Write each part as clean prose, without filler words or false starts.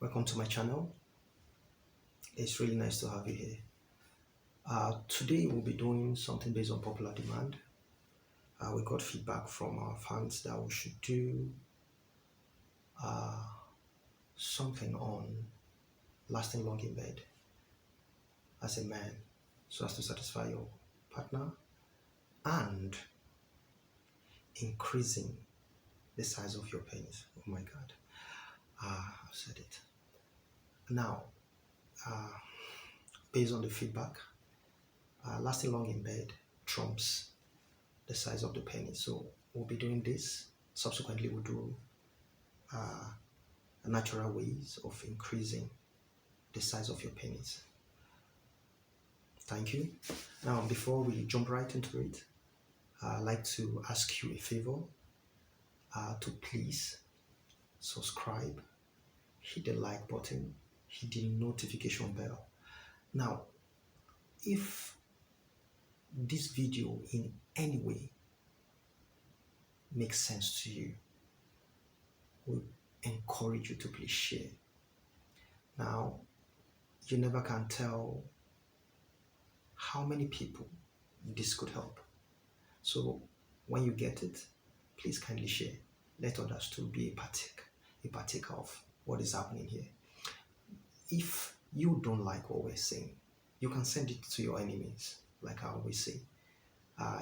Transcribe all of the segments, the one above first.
Welcome to my channel. It's really nice to have you here. Today we'll be doing something based on popular demand. We got feedback from our fans that we should do something on lasting long in bed as a man so as to satisfy your partner and increasing the size of your penis. Oh my God. I've said it. Now, based on the feedback, lasting long in bed trumps the size of the penis. So we'll be doing this. Subsequently, we'll do natural ways of increasing the size of your penis. Thank you. Now, before we jump right into it, I'd like to ask you a favor to please subscribe, hit the like button, hit the notification bell. Now, if this video in any way makes sense to you, we encourage you to please share. Now, you never can tell how many people this could help. So when you get it, please kindly share. Let others too be a partaker of what is happening here. If you don't like what we're saying, you can send it to your enemies, like I always say.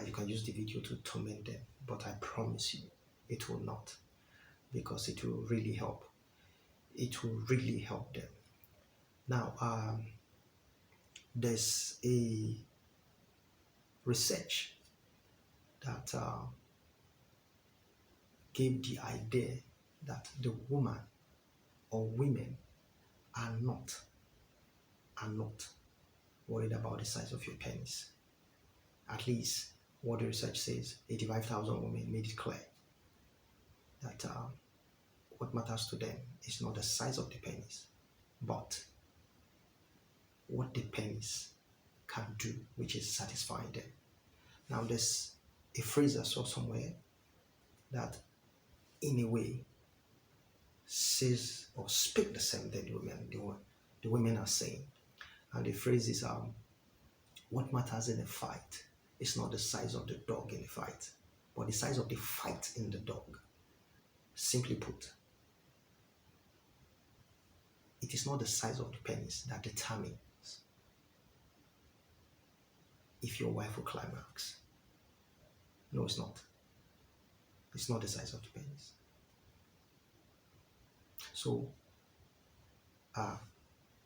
You can use the video to torment them, but I promise you, it will not, because it will really help. It will really help them. Now, there's a research that gave the idea that the woman or women are not worried about the size of your penis. At least what the research says, 85,000 women made it clear that what matters to them is not the size of the penis, but what the penis can do, which is satisfying them. Now, there's a phrase I saw somewhere that in a way says or speak the same thing the women are saying. And the phrase is what matters in a fight is not the size of the dog in the fight, but the size of the fight in the dog. Simply put, it is not the size of the penis that determines if your wife will climax. No, it's not. It's not the size of the penis. So,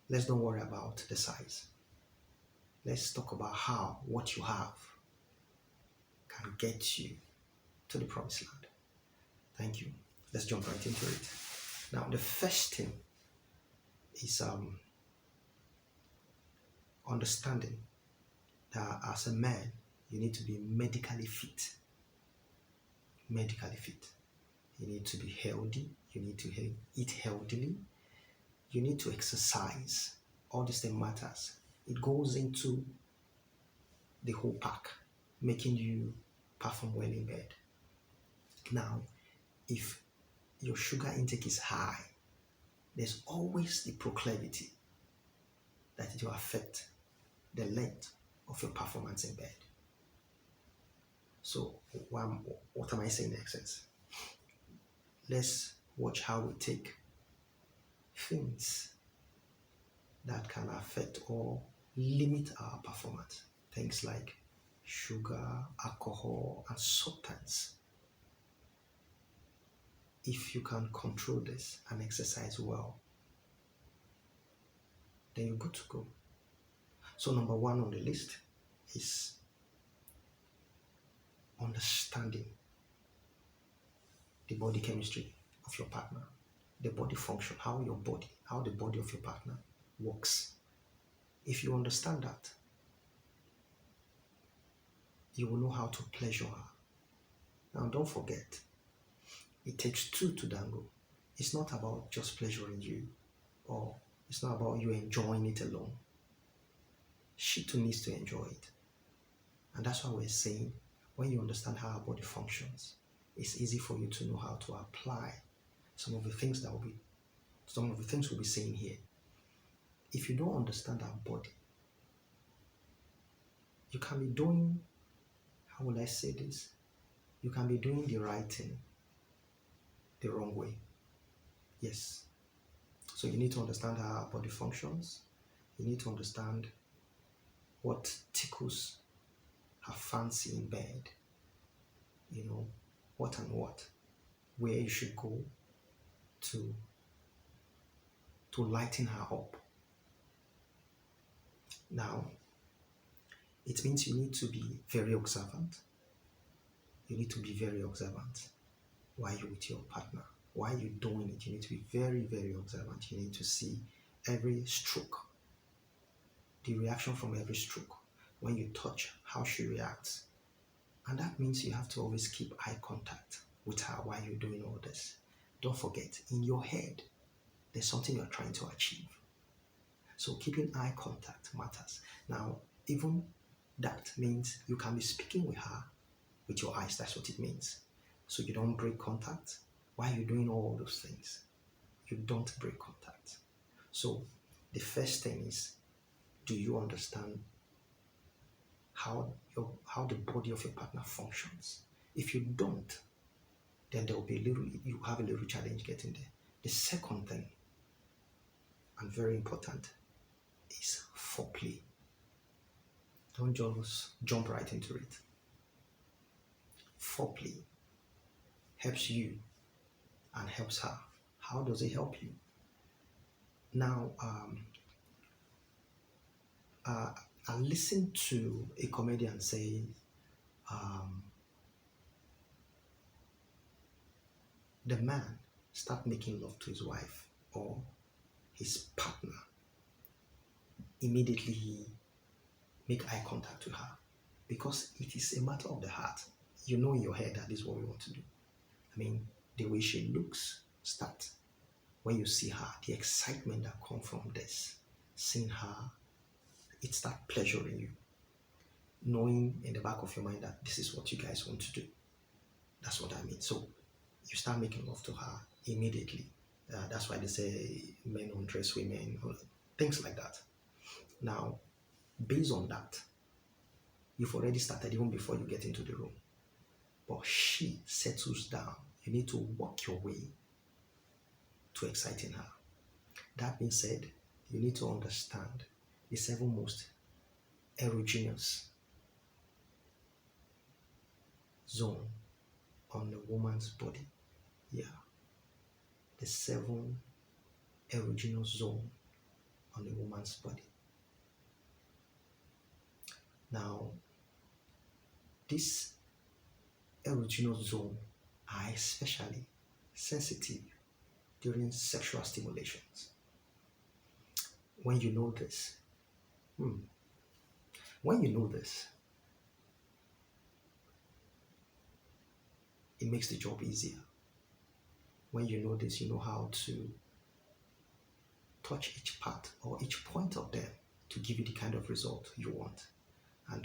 let's don't worry about the size. Let's talk about how what you have can get you to the promised land. Thank you. Let's jump right into it. Now, the first thing is understanding that as a man, you need to be medically fit. Medically fit. You need to be healthy. You need to eat healthily. You need to exercise. All this thing matters. It goes into the whole pack, making you perform well in bed. Now, if your sugar intake is high, there's always the proclivity that it will affect the length of your performance in bed. So, what am I saying in essence? Let's watch how we take things that can affect or limit our performance. Things like sugar, alcohol, and substance. If you can control this and exercise well, then you're good to go. So number one on the list is understanding the body chemistry of your partner, the body function, how the body of your partner works. If you understand that, you will know how to pleasure her. Now, don't forget, it takes two to tango. It's not about just pleasuring you, or it's not about you enjoying it alone. She too needs to enjoy it. And that's why we're saying, when you understand how our body functions, it's easy for you to know how to apply some of the things that will be some of the things we'll be saying here. If you don't understand our body, you can be doing, how will I say this? You can be doing the right thing the wrong way. Yes. So you need to understand how our body functions. You need to understand what tickles her fancy in bed. You know, what and what, where you should go to lighten her up. Now, it means you need to be very observant. You need to be very observant while you're with your partner. While you're doing it, you need to be very, very observant. You need to see every stroke, the reaction from every stroke. When you touch, how she reacts. And that means you have to always keep eye contact with her while you're doing all this. Don't forget, in your head, there's something you're trying to achieve. So keeping eye contact matters. Now, even that means you can be speaking with her with your eyes. That's what it means. So you don't break contact while you're doing all those things. You don't break contact. So the first thing is, do you understand how the body of your partner functions? If you don't, then there will be you have a little challenge getting there. The second thing, and very important, is foreplay. Don't just jump right into it. Foreplay helps you and helps her. How does it help you? Now, I listened to a comedian say, the man start making love to his wife or his partner, immediately he make eye contact with her, because it is a matter of the heart. You know in your head that is what we want to do. I mean, the way she looks, start when you see her, the excitement that comes from this, seeing her, it starts pleasuring you, knowing in the back of your mind that this is what you guys want to do. That's what I mean. So you start making love to her immediately. That's why they say men undress women, things like that. Now, based on that, you've already started even before you get into the room. But she settles down. You need to work your way to exciting her. That being said, you need to understand the 7 most erogenous zone on the woman's body. Yeah. The 7 erogenous zone on the woman's body. Now, these erogenous zones are especially sensitive during sexual stimulations. When you know this, it makes the job easier. When you know this, you know how to touch each part or each point of them to give you the kind of result you want. And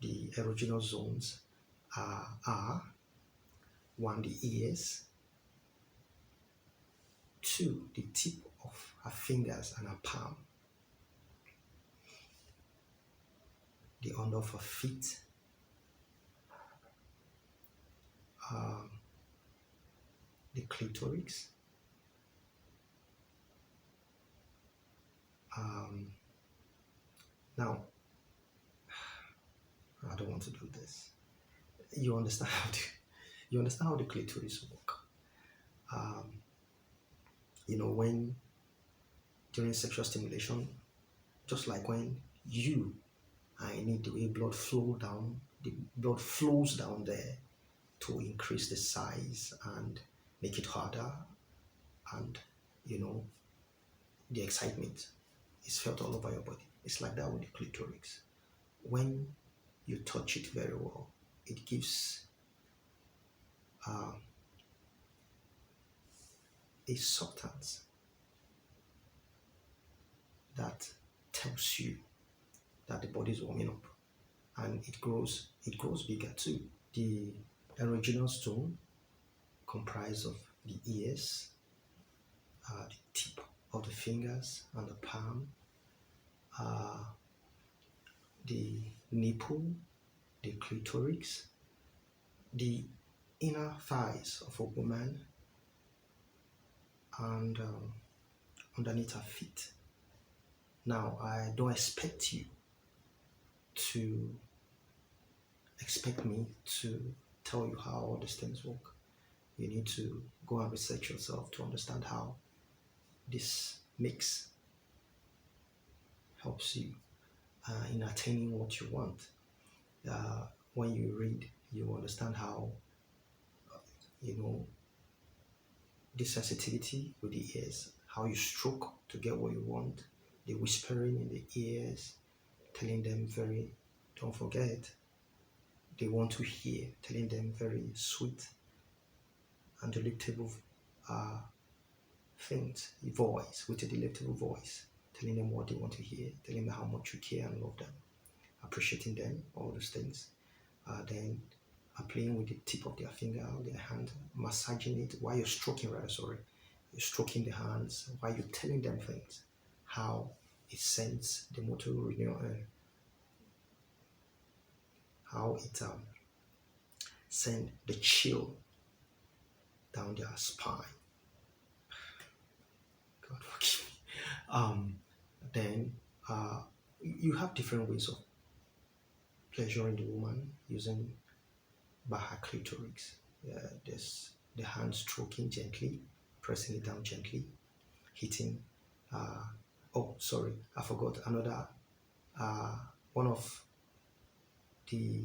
the erogenous zones are 1, the ears, 2, the tip of her fingers and her palm, the under of her feet, the clitoris, now, I don't want to do this. You understand how the clitoris work. When during sexual stimulation, just like when I need the way the blood flows down there to increase the size and make it harder, and the excitement is felt all over your body. It's like that with the clitoris. When you touch it very well, it gives a substance that tells you that the body is warming up, and it grows bigger too. The erogenous zone comprised of the ears, the tip of the fingers and the palm, uh, the nipple, the clitoris, the inner thighs of a woman, and underneath her feet. Now, I don't expect you to expect me to tell you how all these things work. You need to go and research yourself to understand how this mix helps you in attaining what you want. When you read, you understand how, you know, the sensitivity with the ears, how you stroke to get what you want, the whispering in the ears, telling them don't forget, they want to hear, telling them very sweet and delectable uh, things, voice, with a delectable voice, telling them what they want to hear, telling them how much you care and love them, appreciating them, all those things. Then playing with the tip of their finger or their hand, massaging it while you're stroking, you're stroking the hands while you're telling them things, how it sends the motor neuron, how it send the chill down their spine. God forgive me. Then you have different ways of pleasuring the woman using by her clitoris. There's the hand stroking gently, pressing it down gently, hitting. Oh, sorry, I forgot another. One of the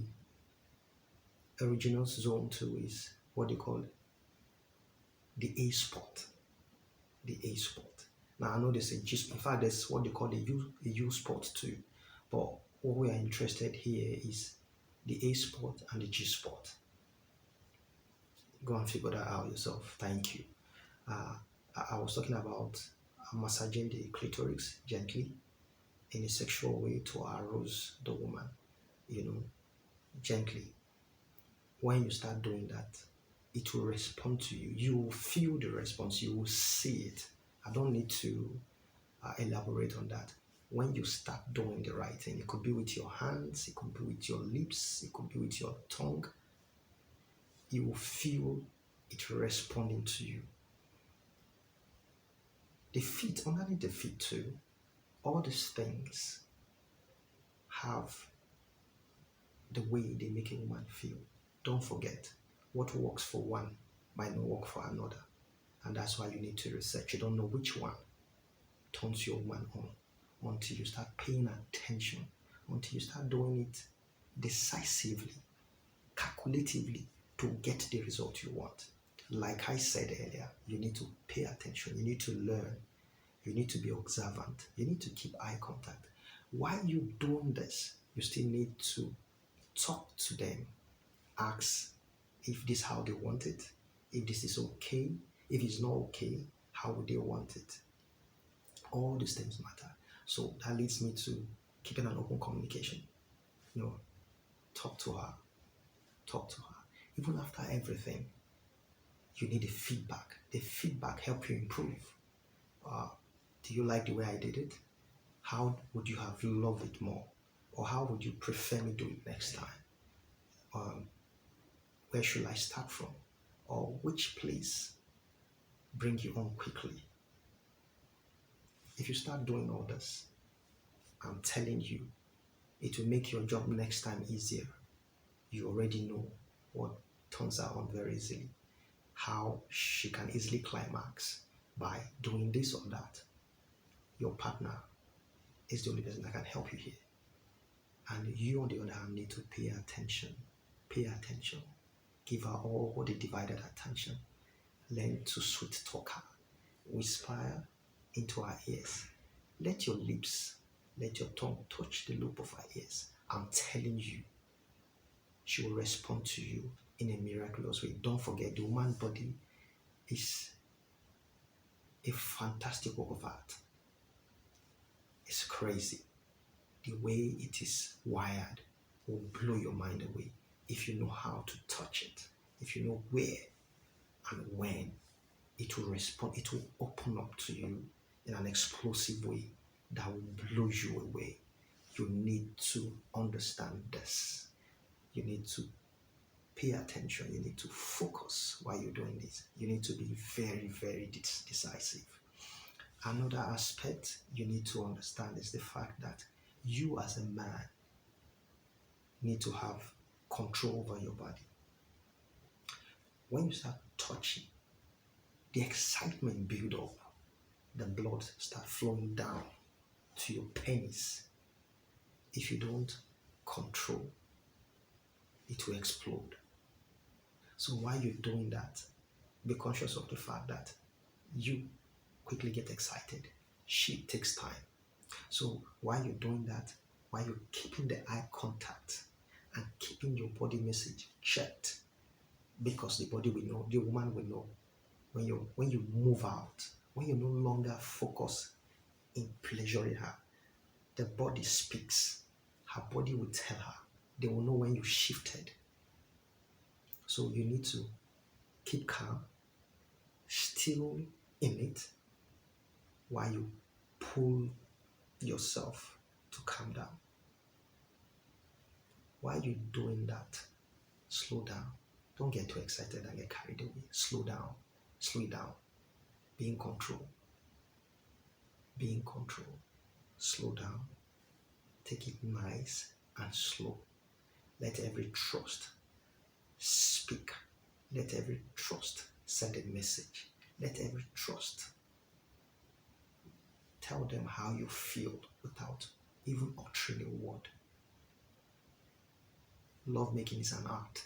original zone too is what they call the A spot. The A spot. Now I know there's a G spot. In fact, there's what they call a U spot too. But what we are interested here is the A spot and the G spot. Go and figure that out yourself. Thank you. I was talking about massaging the clitoris gently in a sexual way to arouse the woman, gently. When you start doing that, it will respond to you. You will feel the response. You will see it. I don't need to elaborate on that. When you start doing the right thing, it could be with your hands, it could be with your lips, it could be with your tongue, you will feel it responding to you. The feet, underneath the feet too, all these things have the way they make a woman feel. Don't forget, what works for one might not work for another. And that's why you need to research. You don't know which one turns your woman on until you start paying attention, until you start doing it decisively, calculatively to get the result you want. Like I said earlier, you need to pay attention, you need to learn, you need to be observant, you need to keep eye contact. While you're doing this, you still need to talk to them, ask if this is how they want it, if this is okay, if it's not okay, how would they want it? All these things matter. So that leads me to keeping an open communication. Talk to her. Even after everything, you need a feedback. The feedback helps you improve. Do you like the way I did it? How would you have loved it more? Or how would you prefer me do it next time? Where should I start from? Or which place bring you on quickly? If you start doing all this, I'm telling you, it will make your job next time easier. You already know what turns her on very easily, how she can easily climax by doing this or that. Your partner is the only person that can help you here. And you, on the other hand, need to pay attention. Pay attention. Give her all the divided attention. Learn to sweet talk her. Whisper into her ears. Let your lips, let your tongue touch the lobe of her ears. I'm telling you, she will respond to you in a miraculous way. Don't forget, the human body is a fantastic work of art. It's crazy. The way it is wired will blow your mind away if you know how to touch it, if you know where and when it will respond, it will open up to you in an explosive way that will blow you away. You need to understand this. You need to pay attention. You need to focus while you're doing this. You need to be very, very decisive. Another aspect you need to understand is the fact that you as a man need to have control over your body. When you start touching, the excitement build up, the blood start flowing down to your penis. If you don't control, it will explode. So while you're doing that, be conscious of the fact that you quickly get excited. Shit takes time. So while you're doing that, while you're keeping the eye contact and keeping your body message checked, because the body will know, the woman will know when you move out, when you no longer focus in pleasuring her, the body speaks. Her body will tell her. They will know when you shifted. So you need to keep calm, still in it, while you pull yourself to calm down. While you're doing that, slow down. Don't get too excited and get carried away. Slow down. Slow it down. Be in control. Be in control. Slow down. Take it nice and slow. Let every trust speak. Let every trust send a message. Let every trust tell them how you feel without even uttering a word. Lovemaking is an art.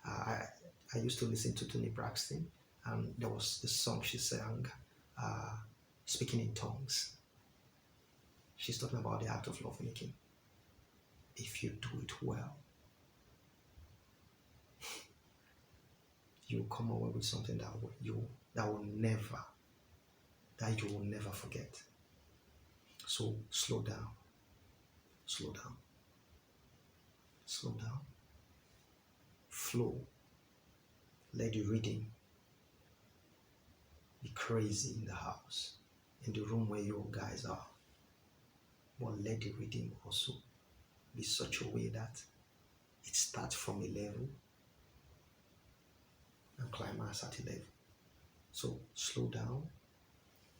I used to listen to Toni Braxton, and there was this song she sang, Speaking in Tongues. She's talking about the art of lovemaking. If you do it well, you'll come away with something that you will never forget. So slow down, slow down, slow down. Flow. Let the reading be crazy in the house, in the room where your guys are. But let the reading also be such a way that it starts from a level and climax at a level. So slow down,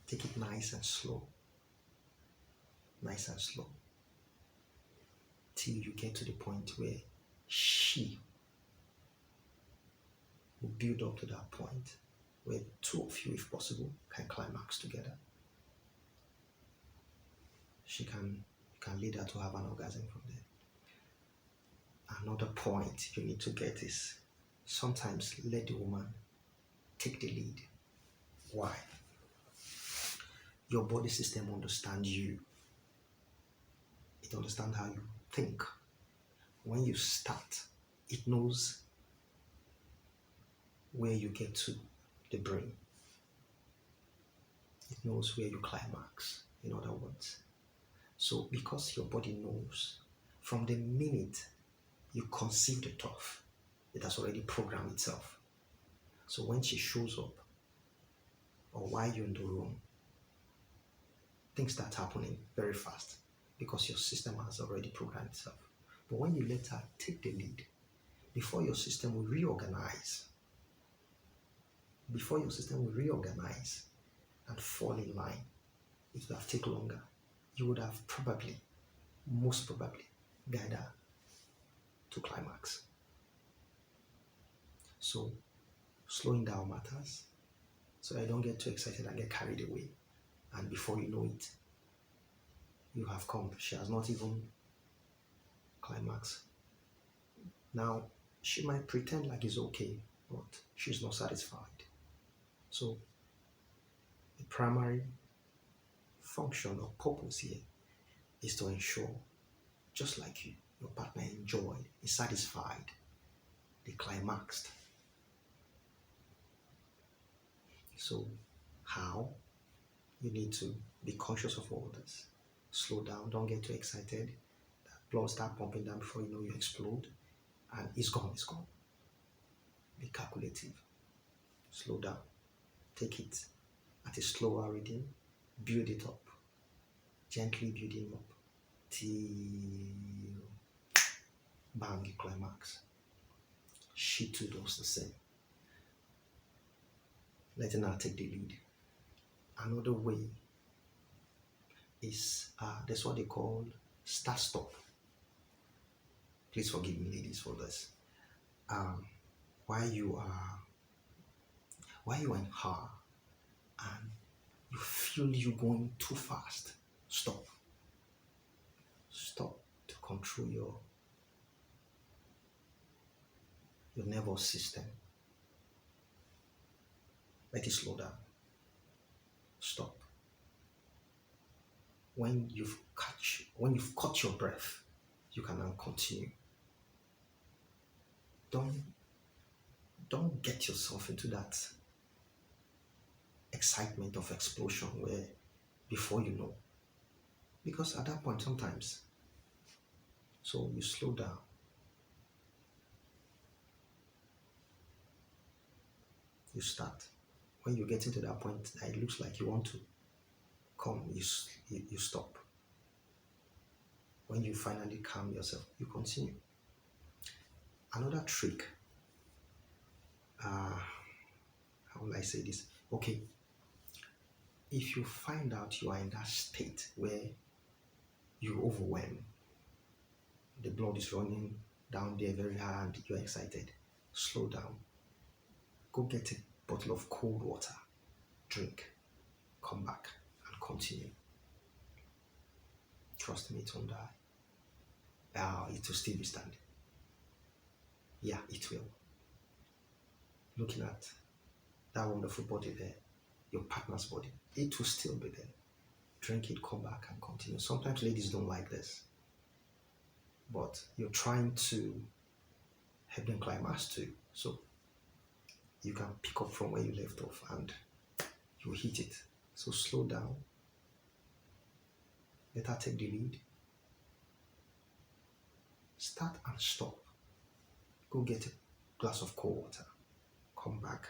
take it nice and slow, till you get to the point where she will build up to that point where two of you, if possible, can climax together. You can lead her to have an orgasm from there. Another point you need to get is sometimes let the woman take the lead. Why? Your body system understands you. It understands how you think. When you start, it knows where you get to the brain. It knows where you climax, in other words. So because your body knows, from the minute you conceive the thought, it has already programmed itself. So when she shows up, or while you're in the room, things start happening very fast because your system has already programmed itself. But when you let her take the lead, before your system will reorganize and fall in line, it would have taken longer. You would have most probably, guided her to climax. So slowing down matters, so I don't get too excited and get carried away. And before you know it, you have come. She has not even climaxed. Now, she might pretend like it's okay, but she's not satisfied. So the primary function or purpose here is to ensure, just like you, your partner enjoyed, is satisfied, they climaxed. So how? You need to be conscious of all this. Slow down, don't get too excited. That blood start pumping down before you know you explode, and it's gone. Be calculative. Slow down. Take it at a slower reading. Build it up. Gently building up till bang, you climax. She too does the same. Letting her take the lead. Another way is that's what they call start stop. Please forgive me, ladies, for this. Um, while you are in her and you feel you going too fast, stop. Stop to control your nervous system. Let it slow down. Stop. When you've caught your breath, you can now continue. Don't get yourself into that excitement of explosion where before you know. Because at that point sometimes, so you slow down. You start. When you get into that point that it looks like you want to come, you stop. When you finally calm yourself, you continue. Another trick, how will I say this? Okay, if you find out you are in that state where you're overwhelmed, the blood is running down there very hard, you're excited, slow down. Go get a bottle of cold water, drink, come back and continue. Trust me, it won't die. It will still be standing. Yeah, it will. Looking at that wonderful body there, your partner's body, it will still be there. Drink it, come back and continue. Sometimes ladies don't like this, but you're trying to help them climax too. So you can pick up from where you left off and you hit it. So slow down. Let her take the lead. Start and stop. Go get a glass of cold water. Come back.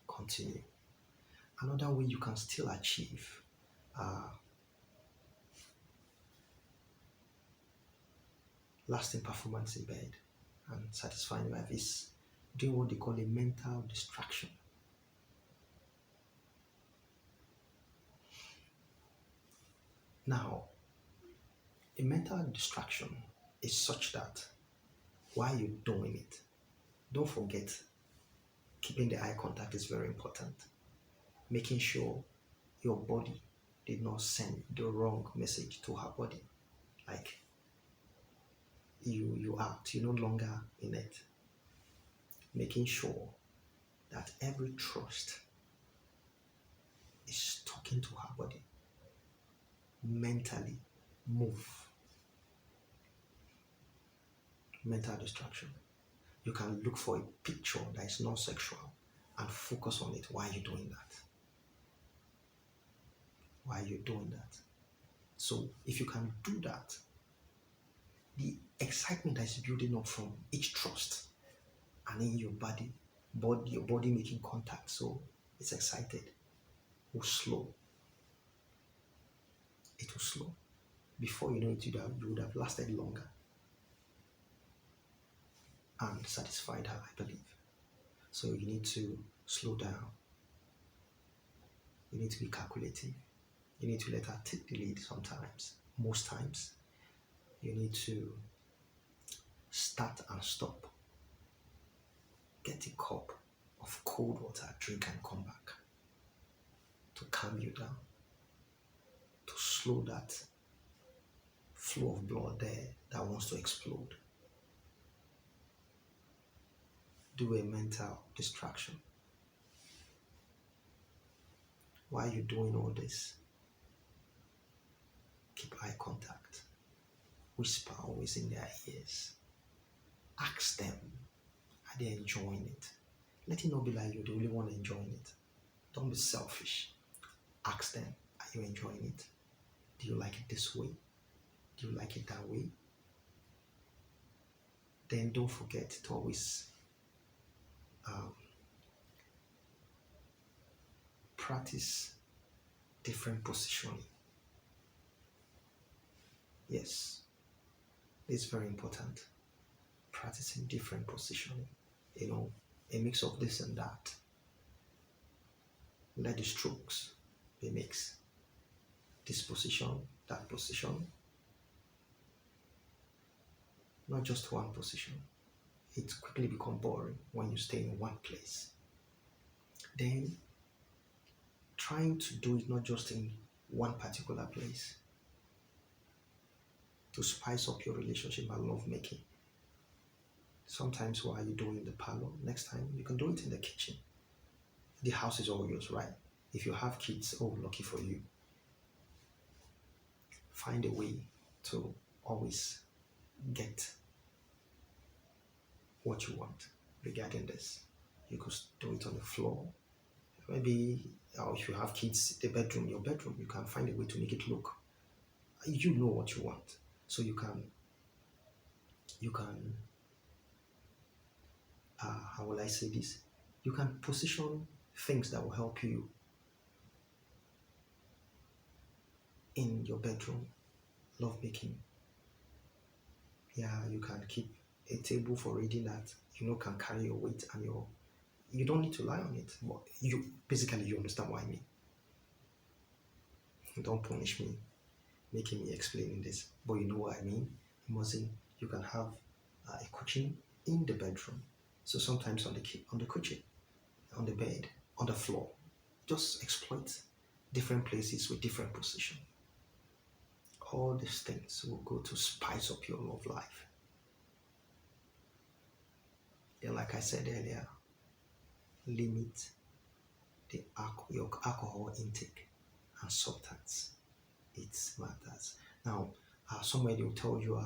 Continue. Another way you can still achieve lasting performance in bed and satisfying life is doing what they call a mental distraction. Now, a mental distraction is such that while you're doing it, don't forget keeping the eye contact is very important. Making sure your body did not send the wrong message to her body. Like you're no longer in it. Making sure that every thrust is talking to her body. Mentally move. Mental distraction. You can look for a picture that is non-sexual and focus on it while you're doing that. So if you can do that, the excitement that is building up from each thrust and in your your body making contact, so it's excited, will slow. It will slow. Before you know it, you would have lasted longer and satisfied her, I believe. So you need to slow down. You need to be calculative. You need to let her take the lead sometimes. Most times, you need to start and stop. Get a cup of cold water, drink and come back to calm you down, to slow that flow of blood there that wants to explode. Do a mental distraction. While you're doing all this, keep eye contact. Whisper always in their ears. Ask them, are they enjoying it? Let it not be like you're the only one enjoying it. Don't be selfish. Ask them, are you enjoying it? Do you like it this way? Do you like it that way? Then don't forget to always practice different positioning. Yes, it's very important. Practicing different positioning. A mix of this and that. Let the strokes be mixed. This position, that position. Not just one position. It quickly becomes boring when you stay in one place. Then trying to do it not just in one particular place to spice up your relationship and love making. Sometimes while you're doing the parlor, next time you can do it in the kitchen. The house is all yours, right? If you have kids, oh, lucky for you. Find a way to always get what you want regarding this. You could do it on the floor. Maybe or if you have kids, your bedroom, you can find a way to make it look. You know what you want. So you can how will I say this? You can position things that will help you in your bedroom, love making. Yeah, you can keep a table for reading that can carry your weight and you don't need to lie on it. But you understand what I mean. Don't punish me, making me explaining this, but you know what I mean. You can have a cushion in the bedroom. So sometimes on the cushion, on the bed, on the floor, just exploit different places with different position. All these things will go to spice up your love life. Then, like I said earlier, limit your alcohol intake and substance. It matters. Now, somebody will tell you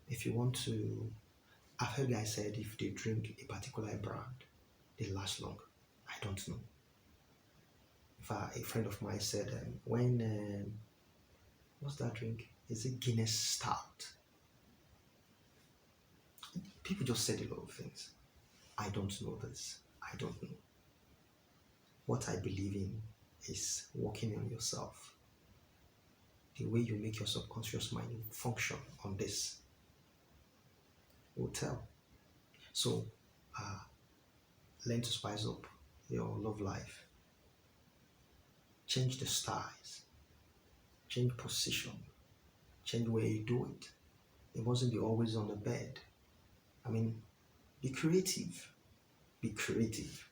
if you want to. I've heard guys said if they drink a particular brand, they last long. I don't know. A friend of mine said what's that drink? Is it Guinness Stout? People just said a lot of things. I don't know this. I don't know. What I believe in is working on yourself. The way you make your subconscious mind function on this will tell. So, learn to spice up your love life. Change the styles. Change position. Change where you do it. It mustn't be always on the bed. I mean, be creative. Be creative.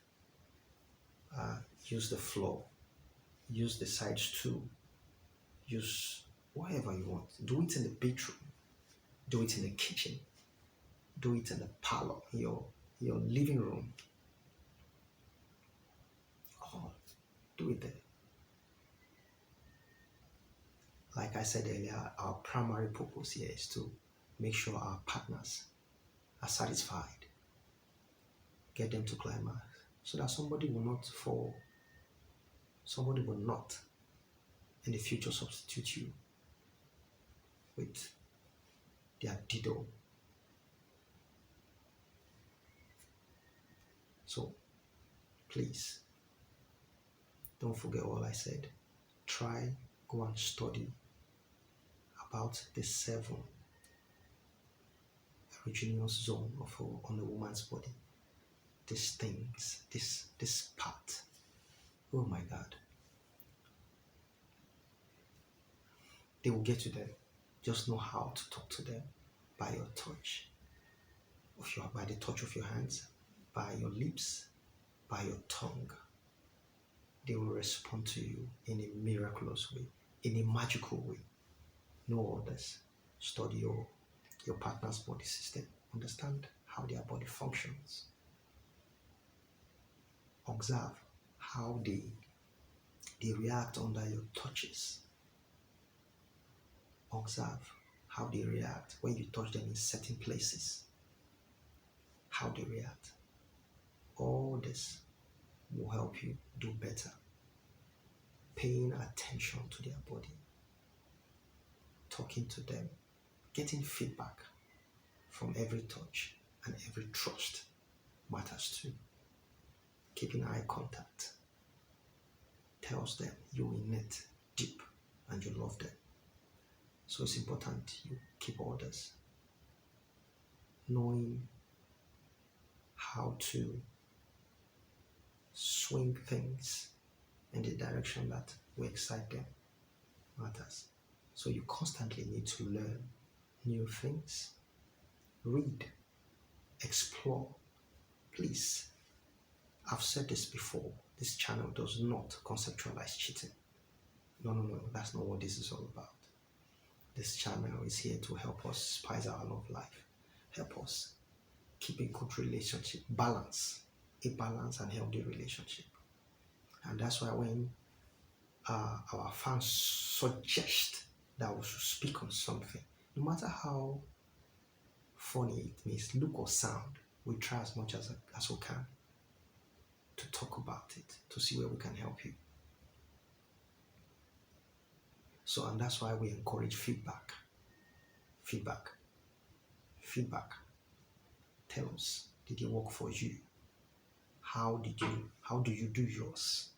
Use the floor. Use the sides too. Use whatever you want. Do it in the bedroom. Do it in the kitchen. Do it in the parlor, your living room. Oh, do it there. Like I said earlier, our primary purpose here is to make sure our partners are satisfied. Get them to climax so that somebody will not fall. Somebody will not in the future substitute you with their diddle. So, please, don't forget all I said. Go and study about the 7 erogenous zone on a woman's body. These things, this part. Oh my God. They will get to them. Just know how to talk to them by your touch, by the touch of your hands, by your lips, by your tongue. They will respond to you in a miraculous way, in a magical way. Know others. Study your partner's body system. Understand how their body functions. Observe how they react under your touches. Observe how they react when you touch them in certain places. How they react. All this will help you do better. Paying attention to their body. Talking to them. Getting feedback from every touch and every trust matters too. Keeping eye contact. tells them you're in it deep and you love them. So it's important you keep orders, knowing how to swing things in the direction that will excite them matters. So you constantly need to learn new things, read, explore. Please, I've said this before, this channel does not conceptualize cheating. No, that's not what this is all about. This channel is here to help us spice our love life, help us keep a good relationship, a balanced and healthy relationship. And that's why when our fans suggest that we should speak on something, no matter how funny it may look or sound, we try as much as we can to talk about it, to see where we can help you. So, and that's why we encourage feedback. Feedback. Tell us, did it work for you? How do you do yours?